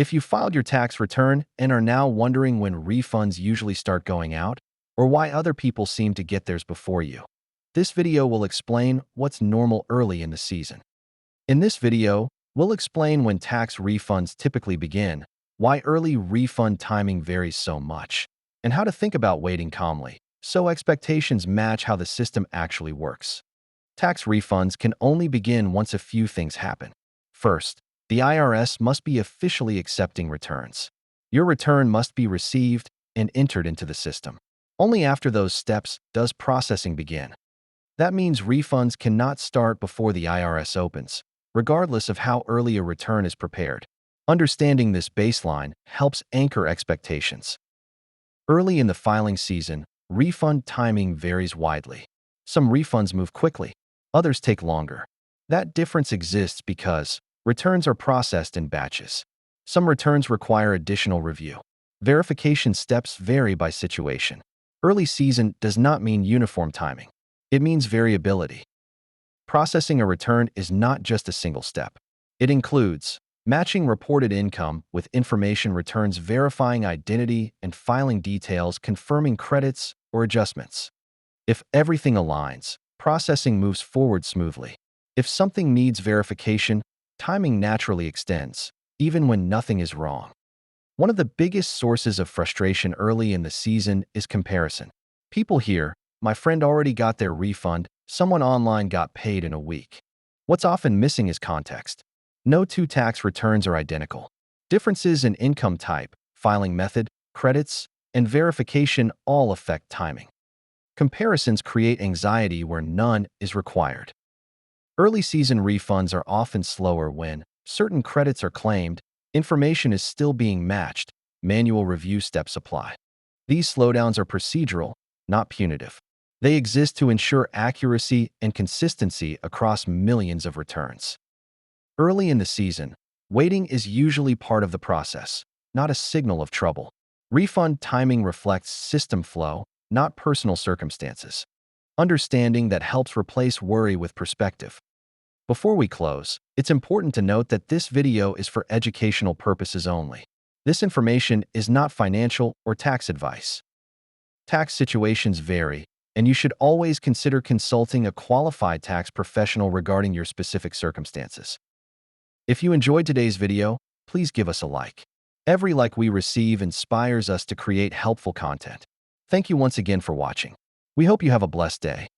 If you filed your tax return and are now wondering when refunds usually start going out, or why other people seem to get theirs before you, this video will explain what's normal early in the season. In this video, we'll explain when tax refunds typically begin, why early refund timing varies so much, and how to think about waiting calmly so expectations match how the system actually works. Tax refunds can only begin once a few things happen. First, the IRS must be officially accepting returns. Your return must be received and entered into the system. Only after those steps does processing begin. That means refunds cannot start before the IRS opens, regardless of how early a return is prepared. Understanding this baseline helps anchor expectations. Early in the filing season, refund timing varies widely. Some refunds move quickly, others take longer. That difference exists because returns are processed in batches. Some returns require additional review. Verification steps vary by situation. Early season does not mean uniform timing. It means variability. Processing a return is not just a single step. It includes matching reported income with information returns, verifying identity, and filing details confirming credits or adjustments. If everything aligns, processing moves forward smoothly. If something needs verification, timing naturally extends, even when nothing is wrong. One of the biggest sources of frustration early in the season is comparison. People hear, "My friend already got their refund, someone online got paid in a week." What's often missing is context. No two tax returns are identical. Differences in income type, filing method, credits, and verification all affect timing. Comparisons create anxiety where none is required. Early season refunds are often slower when certain credits are claimed, information is still being matched, manual review steps apply. These slowdowns are procedural, not punitive. They exist to ensure accuracy and consistency across millions of returns. Early in the season, waiting is usually part of the process, not a signal of trouble. Refund timing reflects system flow, not personal circumstances. Understanding that helps replace worry with perspective. Before we close, it's important to note that this video is for educational purposes only. This information is not financial or tax advice. Tax situations vary, and you should always consider consulting a qualified tax professional regarding your specific circumstances. If you enjoyed today's video, please give us a like. Every like we receive inspires us to create helpful content. Thank you once again for watching. We hope you have a blessed day.